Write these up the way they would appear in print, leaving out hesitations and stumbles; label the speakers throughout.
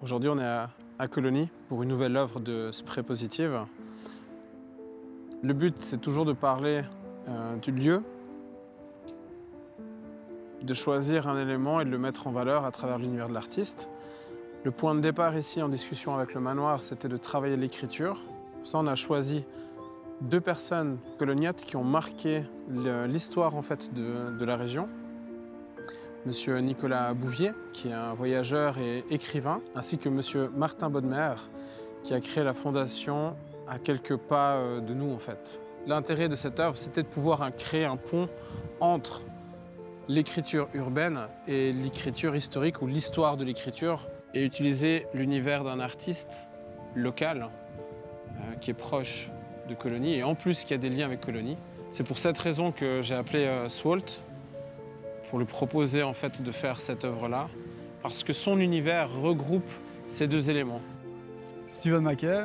Speaker 1: Aujourd'hui, on est à Cologny pour une nouvelle œuvre de Spray Positive. Le but, c'est toujours de parler du lieu, de choisir un élément et de le mettre en valeur à travers l'univers de l'artiste. Le point de départ ici, en discussion avec le manoir, c'était de travailler l'écriture. Pour ça, on a choisi deux personnes colognates qui ont marqué l'histoire en fait, de la région. Monsieur Nicolas Bouvier, qui est un voyageur et écrivain, ainsi que monsieur Martin Bodmer, qui a créé la fondation à quelques pas de nous en fait. L'intérêt de cette œuvre, c'était de pouvoir créer un pont entre l'écriture urbaine et l'écriture historique ou l'histoire de l'écriture et utiliser l'univers d'un artiste local qui est proche de Cologny et en plus qui a des liens avec Cologny. C'est pour cette raison que j'ai appelé Swalt pour lui proposer en fait de faire cette œuvre-là parce que son univers regroupe ces deux éléments.
Speaker 2: Steven Mackay,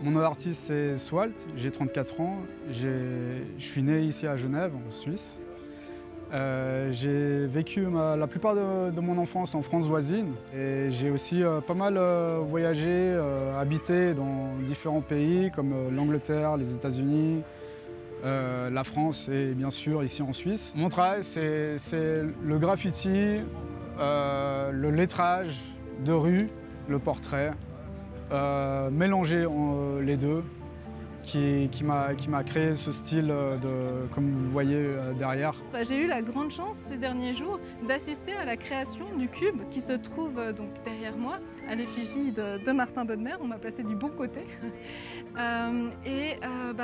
Speaker 2: mon nom d'artiste c'est Swalt, j'ai 34 ans, je suis né ici à Genève en Suisse. J'ai vécu la plupart de mon enfance en France voisine et j'ai aussi pas mal voyagé, habité dans différents pays comme l'Angleterre, les États-Unis, la France et bien sûr ici en Suisse. Mon travail c'est le graffiti, le lettrage de rue, le portrait, mélanger les deux. Qui m'a créé ce style comme vous voyez derrière.
Speaker 3: J'ai eu la grande chance ces derniers jours d'assister à la création du cube qui se trouve donc derrière moi, à l'effigie de Martin Bodmer. On m'a placé du bon côté.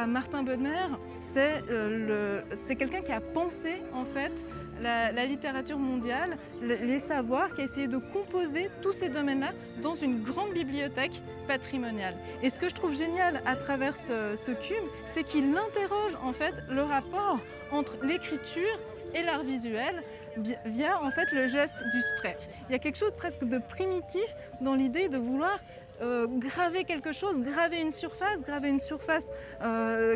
Speaker 3: Martin Bodmer, c'est quelqu'un qui a pensé en fait la littérature mondiale, les savoirs, qui a essayé de composer tous ces domaines-là dans une grande bibliothèque patrimoniale. Et ce que je trouve génial à travers ce cube, c'est qu'il interroge en fait le rapport entre l'écriture et l'art visuel via en fait le geste du spray. Il y a quelque chose presque de primitif dans l'idée de vouloir graver quelque chose, graver une surface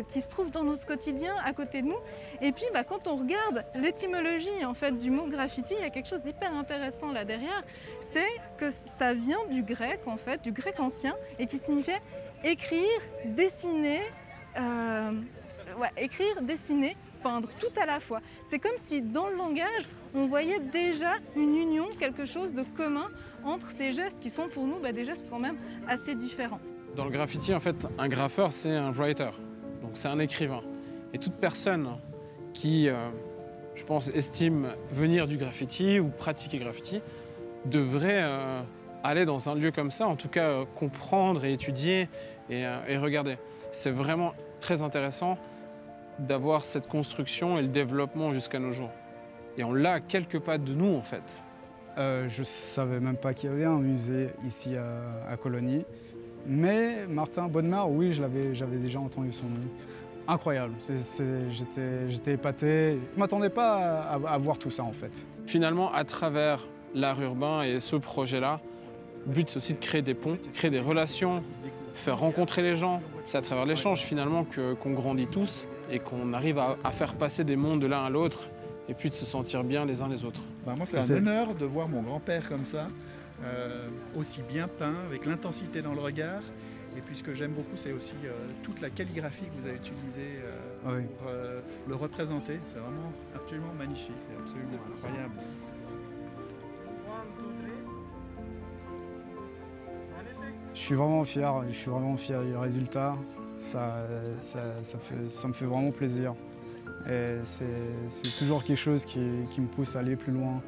Speaker 3: qui se trouve dans notre quotidien à côté de nous. Et puis quand on regarde l'étymologie en fait, du mot graffiti, il y a quelque chose d'hyper intéressant là derrière, c'est que ça vient du grec en fait, du grec ancien, et qui signifiait écrire, dessiner, écrire, dessiner, peindre, tout à la fois. C'est comme si dans le langage, on voyait déjà une union, quelque chose de commun entre ces gestes qui sont pour nous des gestes quand même assez différents.
Speaker 1: Dans le graffiti, en fait, un graffeur, c'est un writer, donc c'est un écrivain. Et toute personne qui, je pense, estiment venir du graffiti ou pratiquer graffiti, devraient aller dans un lieu comme ça, en tout cas comprendre et étudier et regarder. C'est vraiment très intéressant d'avoir cette construction et le développement jusqu'à nos jours. Et on l'a à quelques pas de nous, en fait.
Speaker 2: Je ne savais même pas qu'il y avait un musée ici à Colonie. Mais Martin Bonnemare, oui, j'avais déjà entendu son nom. Incroyable, j'étais épaté. Je ne m'attendais pas à voir tout ça en fait.
Speaker 1: Finalement, à travers l'art urbain et ce projet-là, le but c'est aussi de créer des ponts, créer des relations, faire rencontrer les gens. C'est à travers l'échange finalement qu'on grandit tous et qu'on arrive à faire passer des mondes de l'un à l'autre et puis de se sentir bien les uns les autres.
Speaker 4: Bah moi c'est un honneur de voir mon grand-père comme ça, aussi bien peint, avec l'intensité dans le regard. Et puis ce que j'aime beaucoup, c'est aussi toute la calligraphie que vous avez utilisée pour le représenter. C'est vraiment absolument magnifique, c'est absolument incroyable.
Speaker 2: Je suis vraiment fier du résultat. Ça me fait vraiment plaisir. Et c'est toujours quelque chose qui me pousse à aller plus loin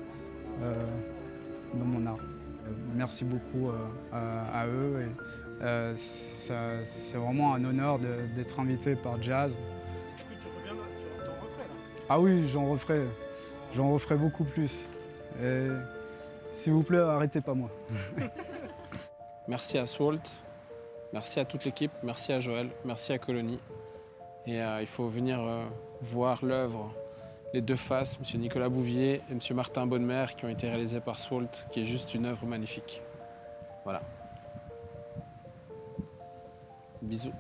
Speaker 2: dans mon art. Merci beaucoup à eux. C'est vraiment un honneur d'être invité par Jazz.
Speaker 1: Tu reviendras, tu en referais là?
Speaker 2: Ah oui, j'en referai beaucoup plus. S'il vous plaît, arrêtez pas moi.
Speaker 1: Merci à Swalt, merci à toute l'équipe, merci à Joël, merci à Colonie. Et il faut venir voir l'œuvre, les deux faces, M. Nicolas Bouvier et M. Martin Bonnemare, qui ont été réalisées par Swalt, qui est juste une œuvre magnifique. Voilà. Bisous.